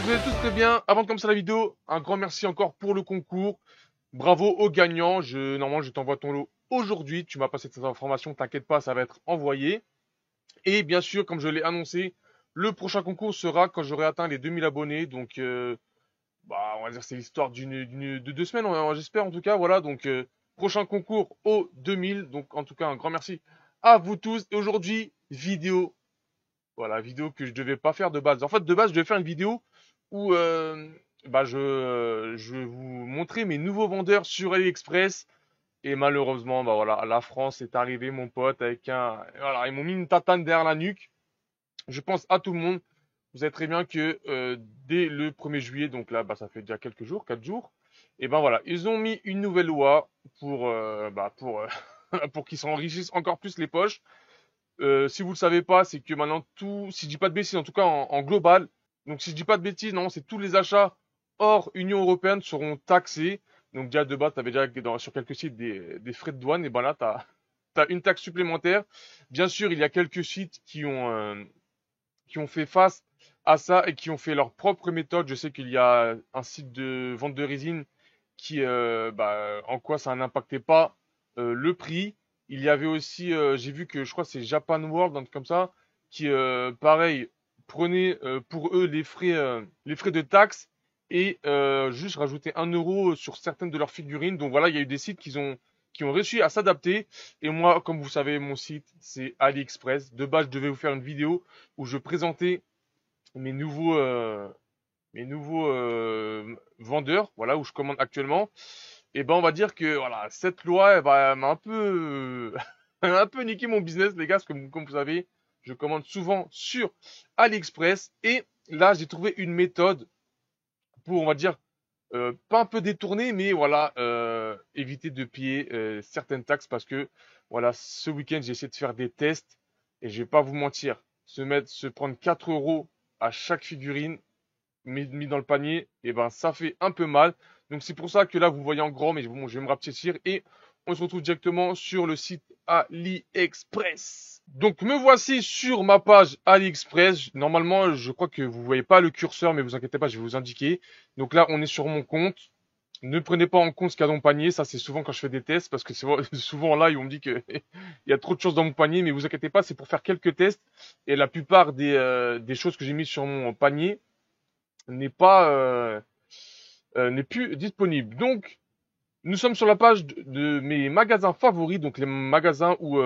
vous allez tous très bien. Avant de commencer la vidéo, un grand merci encore pour le concours. Bravo aux gagnants. Normalement, je t'envoie ton lot aujourd'hui. Tu m'as passé cette information, t'inquiète pas, ça va être envoyé. Et bien sûr, comme je l'ai annoncé, le prochain concours sera quand j'aurai atteint les 2000 abonnés. Donc, on va dire c'est l'histoire de 2 semaines, j'espère en tout cas. Voilà, donc prochain concours aux 2000. Donc, en tout cas, un grand merci à vous tous. Et aujourd'hui, vidéo. Voilà, vidéo que je devais pas faire de base. En fait, de base, je devais faire une vidéo où je vais vous montrer mes nouveaux vendeurs sur AliExpress. Et malheureusement, bah voilà, la France est arrivée, mon pote, avec voilà, ils m'ont mis une tatane derrière la nuque. Je pense à tout le monde. Vous savez très bien que dès le 1er juillet, donc là, bah, ça fait déjà quelques jours, 4 jours, et ben voilà, ils ont mis une nouvelle loi pour pour qu'ils s'enrichissent encore plus les poches. Si vous le savez pas, c'est que maintenant tout, si je dis pas de bêtises, en tout cas en global, donc si je dis pas de bêtises, non, c'est tous les achats hors Union européenne seront taxés. Donc déjà de base, tu avais déjà sur quelques sites des frais de douane, et ben là, t'as une taxe supplémentaire. Bien sûr, il y a quelques sites qui ont fait face à ça et qui ont fait leur propre méthode. Je sais qu'il y a un site de vente de résine qui, en quoi ça n'impactait pas le prix. Il y avait aussi, j'ai vu que je crois que c'est Japan World, un truc comme ça, qui, pareil, prenait pour eux les frais de taxe et juste rajouter 1 euro sur certaines de leurs figurines. Donc voilà, il y a eu des sites qui ont réussi à s'adapter. Et moi, comme vous savez, mon site, c'est AliExpress. De base, je devais vous faire une vidéo où je présentais mes nouveaux vendeurs, voilà, où je commande actuellement. Et ben, on va dire que voilà, cette loi, elle m'a un peu, elle m'a un peu niqué mon business, les gars, parce que comme vous savez, je commande souvent sur AliExpress. Et là, j'ai trouvé une méthode pour, on va dire, pas un peu détourner, mais voilà, éviter de payer certaines taxes parce que voilà, ce week-end, j'ai essayé de faire des tests et je vais pas vous mentir, se prendre 4 euros à chaque figurine mis dans le panier, et ben ça fait un peu mal. Donc c'est pour ça que là vous voyez en grand, mais bon, je vais me rapetisser et on se retrouve directement sur le site AliExpress. Donc me voici sur ma page AliExpress. Normalement, je crois que vous voyez pas le curseur, mais vous inquiétez pas, je vais vous indiquer. Donc là, on est sur mon compte. Ne prenez pas en compte ce qu'il y a dans mon panier, ça c'est souvent quand je fais des tests, parce que c'est souvent là, ils vont me dire que il y a trop de choses dans mon panier, mais vous inquiétez pas, c'est pour faire quelques tests. Et la plupart des choses que j'ai mis sur mon panier, n'est pas n'est plus disponible. Donc nous sommes sur la page de mes magasins favoris, donc les magasins où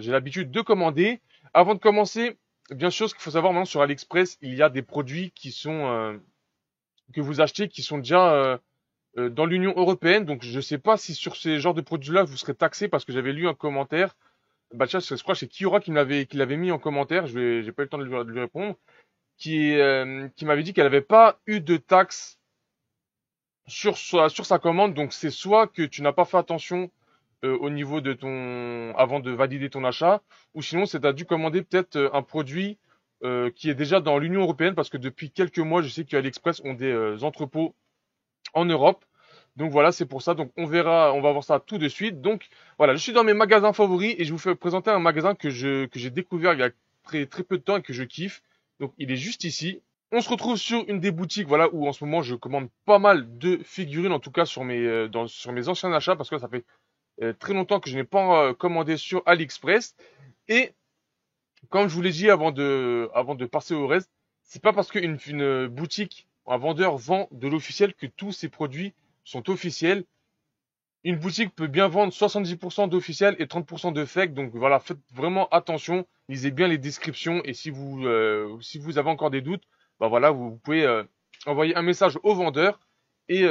j'ai l'habitude de commander. Avant de commencer, bien sûr, ce qu'il faut savoir maintenant sur AliExpress, il y a des produits qui sont que vous achetez qui sont déjà dans l'Union européenne. Donc je sais pas si sur ces genres de produits-là vous serez taxé parce que j'avais lu un commentaire. Bah tiens, je crois que c'est Kiora qui l'avait mis en commentaire. J'ai pas eu le temps de lui répondre qui m'avait dit qu'elle n'avait pas eu de taxe sur sa commande. Donc c'est soit que tu n'as pas fait attention au niveau de avant de valider ton achat, ou sinon c'est t'as dû commander peut-être un produit qui est déjà dans l'Union européenne, parce que depuis quelques mois, je sais qu'AliExpress ont des entrepôts en Europe. Donc voilà, c'est pour ça. Donc on va voir ça tout de suite. Donc voilà, je suis dans mes magasins favoris et je vous fais présenter un magasin que j'ai découvert il y a très peu de temps et que je kiffe. Donc il est juste ici. On se retrouve sur une des boutiques, voilà, où en ce moment je commande pas mal de figurines, en tout cas sur mes anciens achats, parce que ça fait très longtemps que je n'ai pas commandé sur AliExpress. Et comme je vous l'ai dit avant de passer au reste, c'est pas parce qu'une boutique, un vendeur vend de l'officiel que tous ses produits sont officiels. Une boutique peut bien vendre 70% d'officiel et 30% de fake. Donc voilà, faites vraiment attention. Lisez bien les descriptions. Et si vous avez encore des doutes, bah voilà, vous pouvez envoyer un message au vendeur et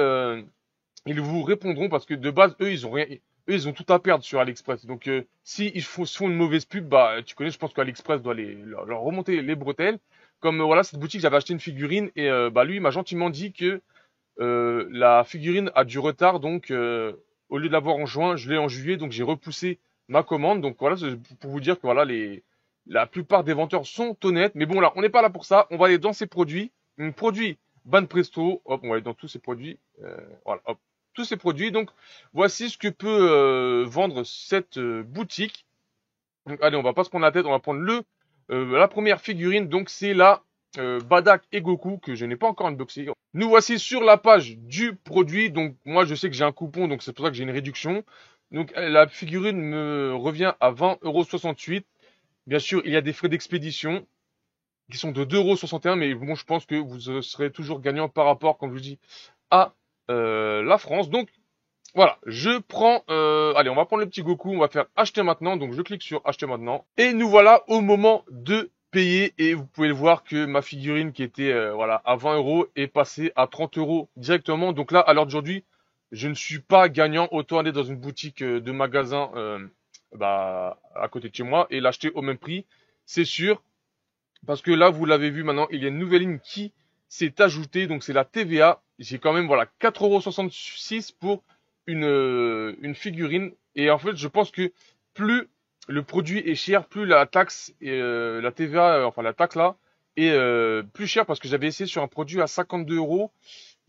ils vous répondront, parce que de base, ils ont tout à perdre sur AliExpress. Donc si se font une mauvaise pub, bah tu connais, je pense qu'AliExpress doit leur remonter les bretelles. Comme voilà, cette boutique, j'avais acheté une figurine et lui, il m'a gentiment dit que la figurine a du retard, donc au lieu de l'avoir en juin, je l'ai en juillet, donc j'ai repoussé ma commande. Donc voilà, c'est pour vous dire que voilà, la plupart des vendeurs sont honnêtes. Mais bon là, on n'est pas là pour ça. On va aller dans ces produits. Un produit Banpresto. Hop, on va aller dans tous ces produits. Voilà, hop, tous ces produits. Donc voici ce que peut vendre cette boutique. Donc allez, on va pas se prendre la tête, on va prendre la première figurine. Donc c'est la Badak et Goku que je n'ai pas encore unboxé. Nous voici sur la page du produit. Donc moi je sais que j'ai un coupon, donc c'est pour ça que j'ai une réduction. Donc la figurine me revient à 20,68 €. Bien sûr, il y a des frais d'expédition qui sont de 2,61 €, mais bon, je pense que vous serez toujours gagnant par rapport, comme je vous dis, à la France. Donc voilà, je prends, allez, on va prendre le petit Goku, on va faire acheter maintenant, donc je clique sur acheter maintenant. Et nous voilà au moment de payer, et vous pouvez le voir que ma figurine qui était, voilà, à 20 € est passée à 30 € directement. Donc là, à l'heure d'aujourd'hui, je ne suis pas gagnant, autant aller dans une boutique de magasin, bah, à côté de chez moi et l'acheter au même prix, c'est sûr. Parce que là, vous l'avez vu maintenant, il y a une nouvelle ligne qui s'est ajoutée, donc c'est la TVA. J'ai quand même, voilà, 4,66 € pour une figurine. Et en fait, je pense que plus le produit est cher, plus la taxe, la TVA, enfin la taxe là, est plus chère, parce que j'avais essayé sur un produit à 52 €.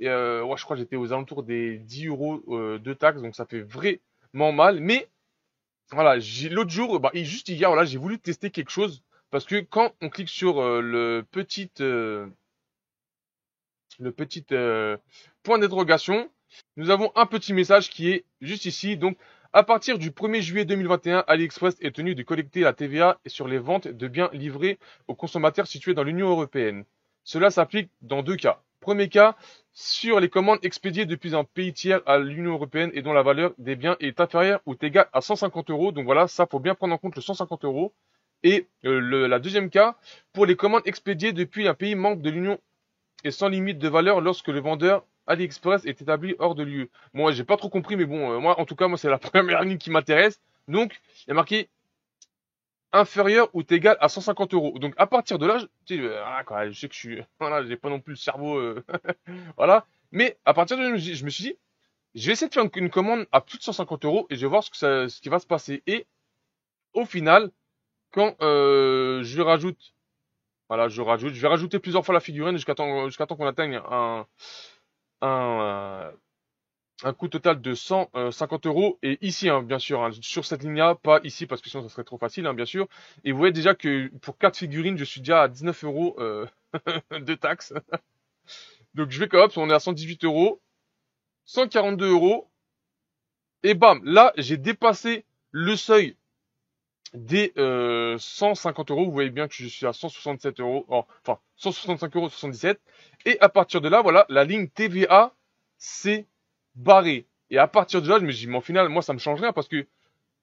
Et ouais, je crois que j'étais aux alentours des 10 € de taxe, donc ça fait vraiment mal. Mais voilà, l'autre jour, bah, juste hier, voilà, j'ai voulu tester quelque chose, parce que quand on clique sur le petit point d'interrogation, nous avons un petit message qui est juste ici. Donc, à partir du 1er juillet 2021, AliExpress est tenu de collecter la TVA sur les ventes de biens livrés aux consommateurs situés dans l'Union européenne. Cela s'applique dans deux cas. Premier cas, sur les commandes expédiées depuis un pays tiers à l'Union européenne et dont la valeur des biens est inférieure ou égale à 150 €. Donc voilà, ça faut bien prendre en compte le 150 €. Et la deuxième cas, pour les commandes expédiées depuis un pays membre de l'Union et sans limite de valeur lorsque le vendeur AliExpress est établi hors de l'UE. Moi, j'ai pas trop compris, mais bon, moi, en tout cas, moi, c'est la première ligne qui m'intéresse. Donc, il y a marqué inférieur ou égal à 150 €. Donc, à partir de là, tu sais, voilà, quoi, je sais que je suis, voilà, j'ai pas non plus le cerveau, voilà. Mais à partir de là, je me suis dit, je vais essayer de faire une commande à plus de 150 € et je vais voir ce qui va se passer. Et au final, quand je rajoute, voilà, je vais rajouter plusieurs fois la figurine jusqu'à temps qu'on atteigne un, un coût total de 150 €. Et ici, hein, bien sûr, hein, sur cette ligne-là, pas ici parce que sinon ça serait trop facile, hein, bien sûr. Et vous voyez déjà que pour 4 figurines, je suis déjà à 19 € de taxes. Donc je vais quand même, on est à 118 €, 142 €. Et bam, là, j'ai dépassé le seuil des 150 €. Vous voyez bien que je suis à 167 €, enfin 165,77 €. Et à partir de là, voilà, la ligne TVA s'est barrée. Et à partir de là, je me dis, mais au final, moi, ça me change rien, parce que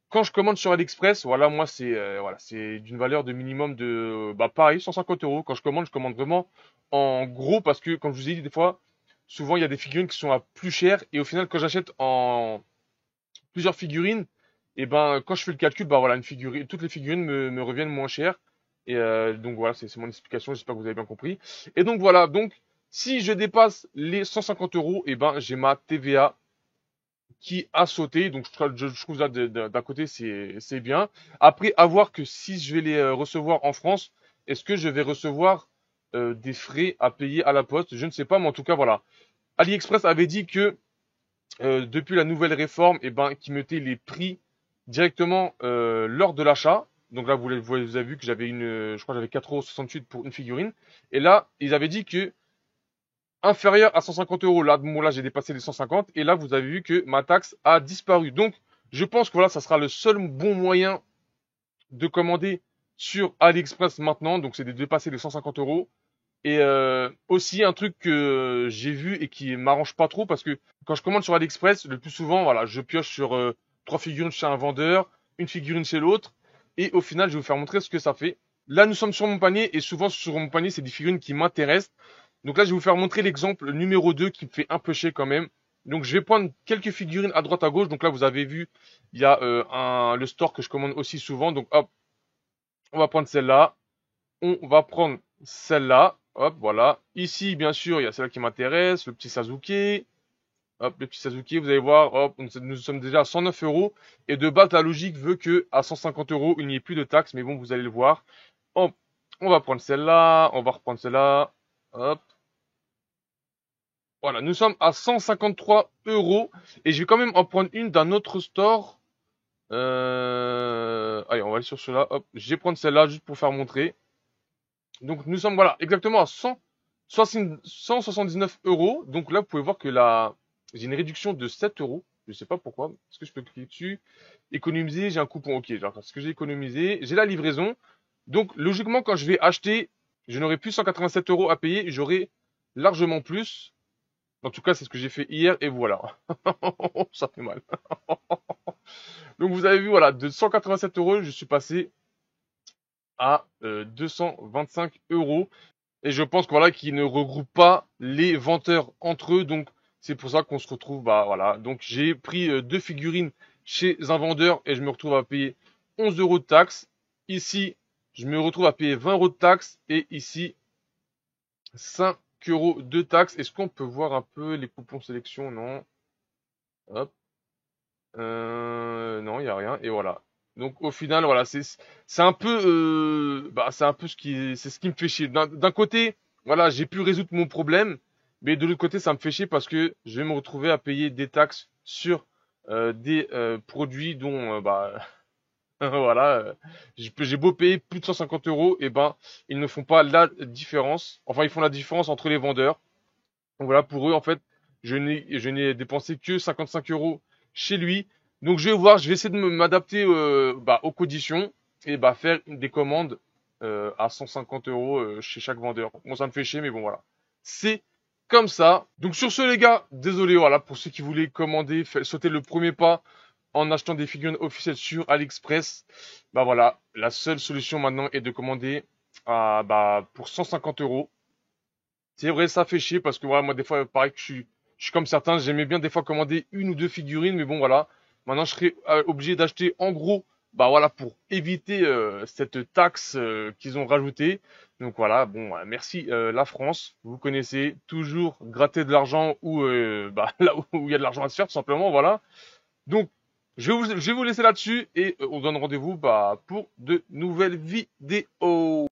quand je commande sur AliExpress, voilà, moi, c'est d'une valeur de minimum de, bah, pareil, 150 €. Quand je commande vraiment en gros, parce que, comme je vous ai dit, des fois, souvent, il y a des figurines qui sont à plus cher, et au final, quand j'achète en plusieurs figurines, et ben quand je fais le calcul, bah voilà, toutes les figurines me reviennent moins cher. Et donc voilà, c'est mon explication, j'espère que vous avez bien compris. Et donc voilà, donc si je dépasse les 150 €, et ben j'ai ma TVA qui a sauté. Donc je trouve ça d'un côté c'est bien. Après, à voir que si je vais les recevoir en France, est-ce que je vais recevoir des frais à payer à la poste? Je ne sais pas, mais en tout cas voilà. AliExpress avait dit que depuis la nouvelle réforme, et ben, qui mettait les prix directement lors de l'achat. Donc là, vous avez vu que j'avais je crois que j'avais 4,68 € pour une figurine. Et là, ils avaient dit que inférieur à 150 €. Là, bon, là, j'ai dépassé les 150. Et là, vous avez vu que ma taxe a disparu. Donc, je pense que voilà, ça sera le seul bon moyen de commander sur AliExpress maintenant. Donc, c'est de dépasser les 150 €. Et aussi un truc que j'ai vu et qui m'arrange pas trop, parce que quand je commande sur AliExpress, le plus souvent, voilà, je pioche sur 3 figurines chez un vendeur, une figurine chez l'autre, et au final, je vais vous faire montrer ce que ça fait. Là, nous sommes sur mon panier, et souvent sur mon panier, c'est des figurines qui m'intéressent. Donc là, je vais vous faire montrer l'exemple numéro 2 qui me fait un peu chier quand même. Donc je vais prendre quelques figurines à droite à gauche. Donc là, vous avez vu, il y a le store que je commande aussi souvent. Donc hop, on va prendre celle-là. On va prendre celle-là. Hop, voilà. Ici, bien sûr, il y a celle qui m'intéresse, le petit Sasuke. Hop, le petit Sasuke, vous allez voir, hop, nous sommes déjà à 109 €. Et de base, la logique veut que à 150 €, il n'y ait plus de taxes. Mais bon, vous allez le voir. Hop, on va prendre celle-là. On va reprendre celle-là. Hop. Voilà, nous sommes à 153 €. Et je vais quand même en prendre une d'un autre store. Allez, on va aller sur cela. Hop, je vais prendre celle-là juste pour faire montrer. Donc nous sommes voilà exactement à 179 euros. Donc là, vous pouvez voir que là, j'ai une réduction de 7 euros. Je sais pas pourquoi. Est-ce que je peux cliquer dessus? Économiser, j'ai un coupon. Ok, genre, ce que j'ai économisé, j'ai la livraison. Donc logiquement, quand je vais acheter, je n'aurai plus 187 euros à payer. J'aurai largement plus. En tout cas, c'est ce que j'ai fait hier et voilà. Ça fait mal. Donc vous avez vu, voilà, de 187 euros, je suis passé à 225 euros. Et je pense que voilà, qu'ils ne regroupent pas les vendeurs entre eux. Donc c'est pour ça qu'on se retrouve, bah voilà. Donc j'ai pris deux figurines chez un vendeur et je me retrouve à payer 11 euros de taxes. Ici, je me retrouve à payer 20 euros de taxes et ici 5 euros de taxes. Est-ce qu'on peut voir un peu les coupons sélection? Non. Hop. Non, il y a rien. Et voilà. Donc au final, voilà, c'est un peu bah c'est un peu c'est ce qui me fait chier. D'un côté, voilà, j'ai pu résoudre mon problème, mais de l'autre côté, ça me fait chier parce que je vais me retrouver à payer des taxes sur des produits dont bah voilà, j'ai beau payer plus de 150 euros, et ben ils ne font pas la différence. Enfin, ils font la différence entre les vendeurs. Donc voilà, pour eux, en fait, je n'ai dépensé que 55 euros chez lui. Donc je vais voir, je vais essayer de m'adapter bah, aux conditions et bah faire des commandes à 150 euros chez chaque vendeur. Bon, ça me fait chier, mais bon voilà. C'est comme ça. Donc sur ce, les gars, désolé, voilà, pour ceux qui voulaient commander, sauter le premier pas en achetant des figurines officielles sur AliExpress. Bah voilà, la seule solution maintenant est de commander bah, pour 150 euros. C'est vrai, ça fait chier parce que voilà, moi des fois, pareil que je suis comme certains, j'aimais bien des fois commander une ou deux figurines, mais bon voilà, maintenant je serais obligé d'acheter en gros, bah voilà, pour éviter cette taxe qu'ils ont rajoutée. Donc voilà, bon, merci la France, vous connaissez, toujours gratter de l'argent ou bah là où il y a de l'argent à se faire, tout simplement, voilà. Donc je vais vous laisser là-dessus et on se donne rendez-vous bah pour de nouvelles vidéos.